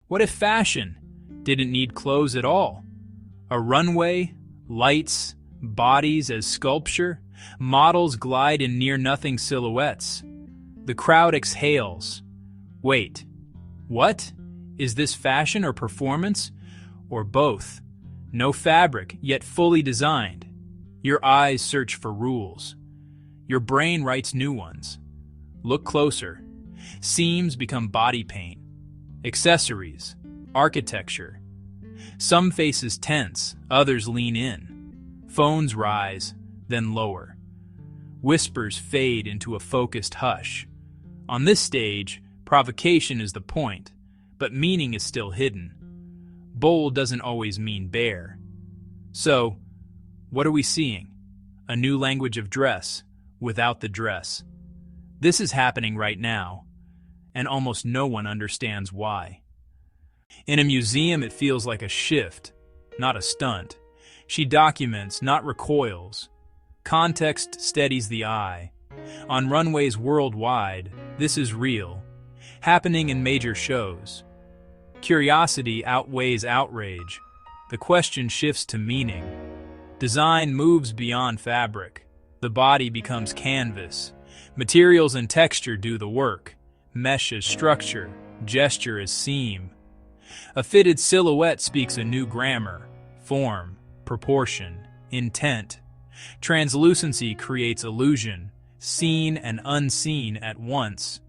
What if fashion didn't need clothes at all? A runway, lights, bodies as sculpture, models glide in near-nothing silhouettes. The crowd exhales. Wait, what? Is this fashion or performance? Or both? No fabric, yet fully designed. Your eyes search for rules. Your brain writes new ones. Look closer. Seams become body paint. Accessories, architecture. Some faces tense, others lean in. Phones rise, then lower. Whispers fade into a focused hush. On this stage, provocation is the point, but meaning is still hidden. Bold doesn't always mean bare. So, what are we seeing? A new language of dress, without the dress. This is happening right now, and almost no one understands why. In a museum, it feels like a shift, not a stunt. She documents, not recoils. Context steadies the eye. On runways worldwide, this is real, happening in major shows. Curiosity outweighs outrage. The question shifts to meaning. Design moves beyond fabric. The body becomes canvas. Materials and texture do the work. Mesh as structure, gesture as seam. A fitted silhouette speaks a new grammar, form, proportion, intent. Translucency creates illusion, seen and unseen at once.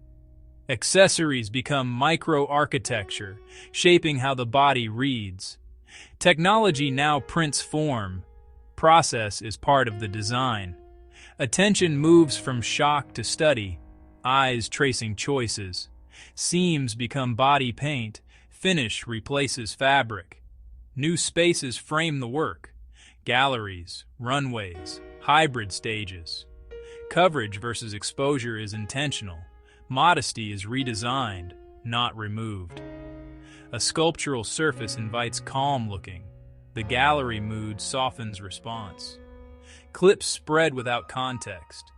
Accessories become micro-architecture, shaping how the body reads. Technology now prints form. Process is part of the design. Attention moves from shock to study, eyes tracing choices. Seams become body paint, finish replaces fabric. New spaces frame the work. Galleries, runways, hybrid stages. Coverage versus exposure is intentional. Modesty is redesigned, not removed. A sculptural surface invites calm looking. The gallery mood softens response. Clips spread without context.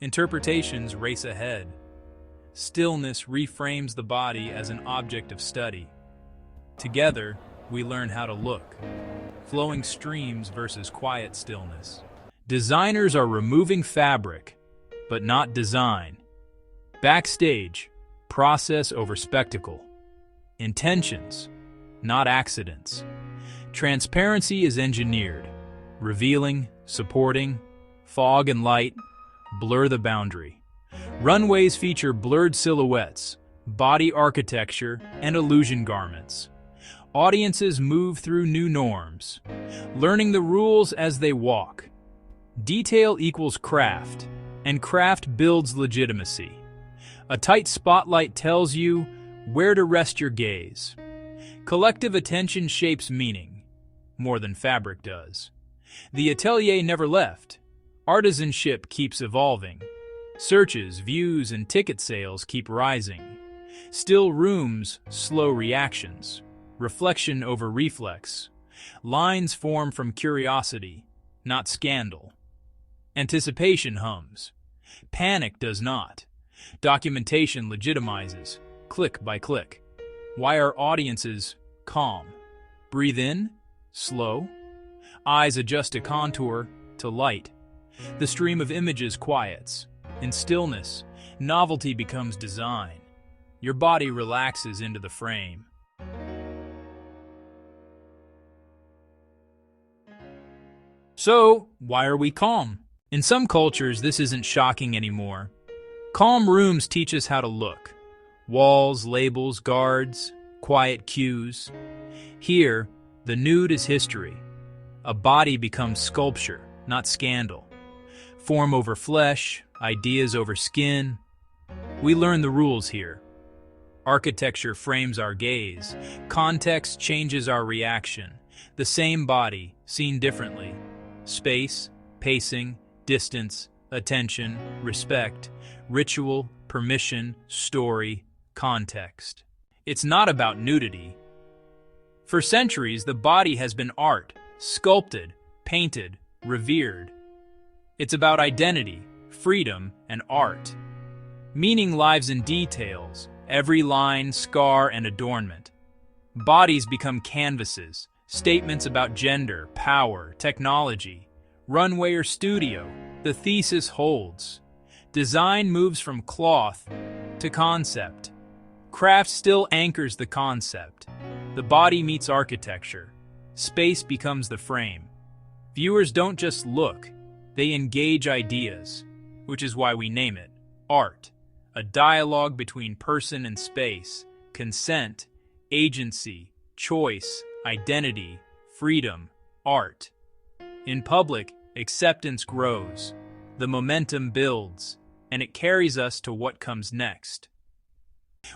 Interpretations race ahead. Stillness reframes the body as an object of study. Together, we learn how to look. Flowing streams versus quiet stillness. Designers are removing fabric, but not design. Backstage, process over spectacle. Intentions, not accidents. Transparency is engineered. Revealing, supporting, fog and light, blur the boundary. Runways feature blurred silhouettes, body architecture, and illusion garments. Audiences move through new norms, learning the rules as they walk. Detail equals craft, and craft builds legitimacy. A tight spotlight tells you where to rest your gaze. Collective attention shapes meaning, more than fabric does. The atelier never left. Artisanship keeps evolving. Searches, views, and ticket sales keep rising. Still rooms, slow reactions. Reflection over reflex. Lines form from curiosity, not scandal. Anticipation hums. Panic does not. Documentation legitimizes, click by click. Why are audiences calm? Breathe in, slow. Eyes adjust to contour, to light. The stream of images quiets. In stillness, novelty becomes design. Your body relaxes into the frame. So, why are we calm? In some cultures, this isn't shocking anymore. Calm rooms teach us how to look. Walls, labels, guards, quiet cues. Here, the nude is history. A body becomes sculpture, not scandal. Form over flesh, ideas over skin. We learn the rules here. Architecture frames our gaze. Context changes our reaction. The same body, seen differently. Space, pacing, distance, attention, respect, ritual, permission, story, context. It's not about nudity. For centuries, the body has been art, sculpted, painted, revered. It's about identity, freedom, and art. Meaning lives in details, every line, scar, and adornment. Bodies become canvases, statements about gender, power, technology. Runway or studio, the thesis holds. Design moves from cloth to concept. Craft still anchors the concept. The body meets architecture. Space becomes the frame. Viewers don't just look, they engage ideas, which is why we name it art. A dialogue between person and space, consent, agency, choice, identity, freedom, art. In public, acceptance grows, the momentum builds, and it carries us to what comes next.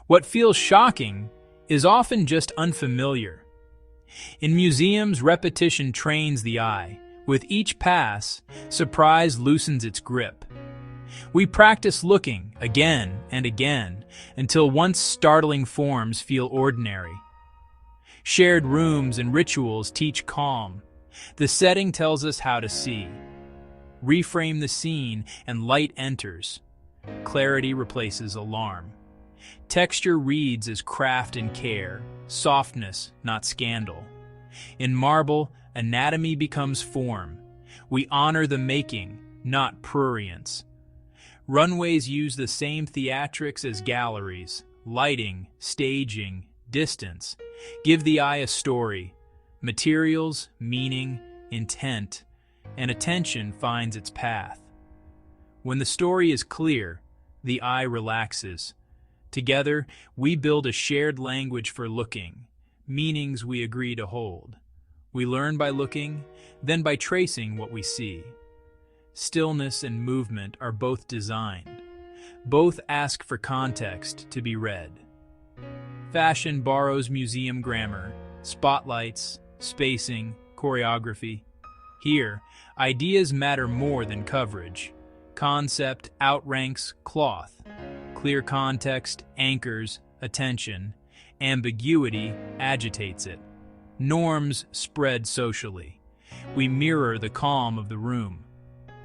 What feels shocking is often just unfamiliar. In museums, repetition trains the eye. With each pass, surprise loosens its grip. We practice looking again and again until once startling forms feel ordinary. Shared rooms and rituals teach calm. The setting tells us how to see. Reframe the scene and light enters. Clarity replaces alarm. Texture reads as craft and care, softness, not scandal. In marble, anatomy becomes form. We honor the making, not prurience. Runways use the same theatrics as galleries, lighting, staging, distance. Give the eye a story. Materials, meaning, intent, and attention finds its path. When the story is clear, the eye relaxes. Together, we build a shared language for looking, meanings we agree to hold. We learn by looking, then by tracing what we see. Stillness and movement are both designed. Both ask for context to be read. Fashion borrows museum grammar, spotlights, spacing, choreography. Here, ideas matter more than coverage. Concept outranks cloth. Clear context anchors attention. Ambiguity agitates it. Norms spread socially. We mirror the calm of the room.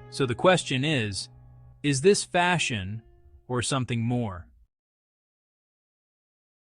So the question is this fashion or something more?